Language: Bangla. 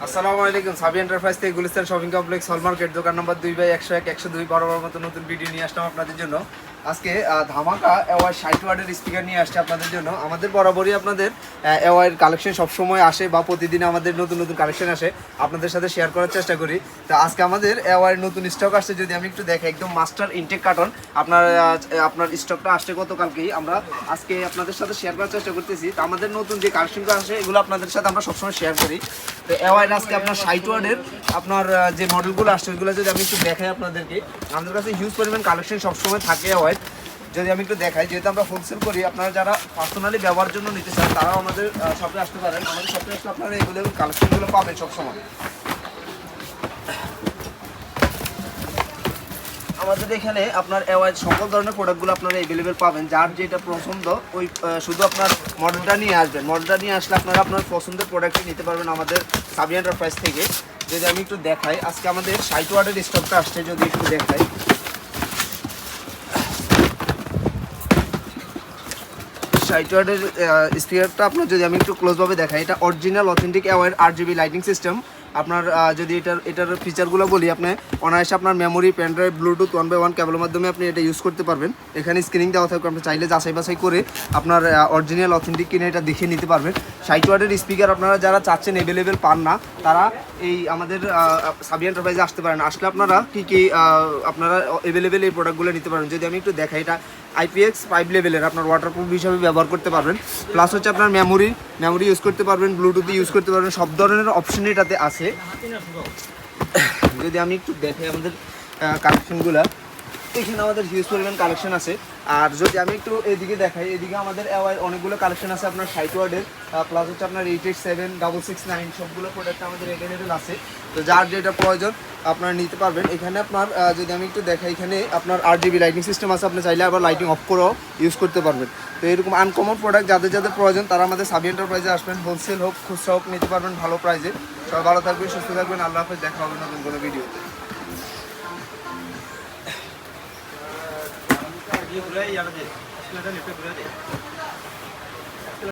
আসসালামু আলাইকুম। সাবি এন্টারপ্রাইজ থেকে গুলিস্তান শপিং কমপ্লেক্স হল মার্কেট দোকান নম্বর 2/101-102 বরাবর মতো নতুন ভিডিও নিয়ে আসলাম আপনাদের জন্য। আজকে ধামাকা এওয়াই 60 ওয়াটের স্পিকার নিয়ে আসছে আপনাদের জন্য। আমাদের বরাবরই আপনাদের এওয়াইয়ের কালেকশন সবসময় আসে বা প্রতিদিন আমাদের নতুন নতুন কালেকশন আসে, আপনাদের সাথে শেয়ার করার চেষ্টা করি। তো আজকে আমাদের এওয়াইয়ের নতুন স্টক আসছে, যদি আমি একটু দেখি একদম মাস্টার ইনটেক কার্টন। আপনার স্টকটা আসছে গতকালকেই, আমরা আজকে আপনাদের সাথে শেয়ার করার চেষ্টা করতেছি। তো আমাদের নতুন যে কালেকশনগুলো আসে এগুলো আপনাদের সাথে আমরা সবসময় শেয়ার করি। তো এওয়াইয়ের আজকে আপনার 60 ওয়াটের আপনার যে মডেলগুলো আসছে ওইগুলো যদি আমি একটু দেখাই আপনাদেরকে, আমাদের কাছে হিউজ পরিমাণ কালেকশন সবসময় থাকে এওয়াইয়ের। যদি আমি একটু দেখাই, যেহেতু আমরা হোলসেল করি, আপনারা যারা পার্সোনালি ব্যবহারের জন্য নিতে চান তারাও আমাদের শপে আসতে পারেন। আমাদের শপে আসলে আপনারা এগুলো কালেকশনগুলো পাবেন সবসময়। আমাদের এখানে আপনার এওয়াই সকল ধরনের প্রোডাক্টগুলো আপনারা অ্যাভেলেবেল পাবেন। যার যেটা পছন্দ ওই শুধু আপনার মডেলটা নিয়ে আসবেন, মডেলটা নিয়ে আসলে আপনারা আপনার পছন্দের প্রোডাক্টটি নিতে পারবেন আমাদের সাবি এন্টারপ্রাইজ থেকে। যদি আমি একটু দেখাই, আজকে আমাদের 60 ওয়াটের স্টকটা আসছে, যদি একটু দেখাই 60 ওয়াটের স্পিকারটা আপনার যদি আমি একটু ক্লোজভাবে দেখাই, এটা original authentic Aura RGB lighting system. আপনার যদি এটার ফিচারগুলো বলি, আপনি অনায়াসে আপনার মেমোরি, পেনড্রাইভ, ব্লুটুথ 1x1 কেবলের মাধ্যমে আপনি এটা ইউজ করতে পারবেন। এখানে স্ক্রিনিং দেওয়া থাকবে, আপনি চাইলে যাচাই বাছাই করে আপনার অরিজিনাল অথেন্টিক কিনে এটা দেখে নিতে পারবেন। 60 ওয়াটের স্পিকার আপনারা যারা চাচ্ছেন অ্যাভেলেবেল পান না, তারা এই আমাদের সাবি এন্টারপ্রাইজে আসতে পারেন। আসলে আপনারা কী আপনারা অ্যাভেলেবেল এই প্রোডাক্টগুলো নিতে পারেন। যদি আমি একটু দেখাই, এটা IPX 5 লেভেলের, আপনার ওয়াটারপ্রুফ হিসাবে ব্যবহার করতে পারবেন। প্লাস হচ্ছে আপনার মেমোরি ইউজ করতে পারবেন, ব্লুটুথ ইউজ করতে পারবেন, সব ধরনের অপশন এটাতে আছে। যদি আমি একটু দেখাই আমাদের কালেকশনগুলো, এখানে আমাদের হিউজ পরিমাণ কালেকশন আছে। আর যদি আমি একটু এদিকে দেখাই, এদিকে আমাদের অনেকগুলো কালেকশন আছে আপনার 60 ওয়ার্ডের, প্লাস হচ্ছে আপনার 887, 669 সবগুলো প্রোডাক্ট আমাদের অ্যাভেলেবেল আছে। তো যার যেটা প্রয়োজন আপনারা নিতে পারবেন। এখানে আপনার যদি আমি একটু দেখাই, এখানে আপনার RGB লাইটিং সিস্টেম আছে, আপনি চাইলে আবার লাইটিং অফ করেও ইউজ করতে পারবেন। তো এরকম আনকমন প্রোডাক্ট যাদের যাদের প্রয়োজন তারা আমাদের সাবি এন্টারপ্রাইজে আসবেন। হোলসেল হোক খুচরা হোক নিতে পারবেন ভালো প্রাইসে। সবাই ভালো থাকবেন, সুস্থ থাকবেন, আল্লাহ হাফেজ, দেখা হবে নতুন কোনো ভিডিওতে। ये बुलाए यार दे, इसमें तो लिफ्ट बुला दे।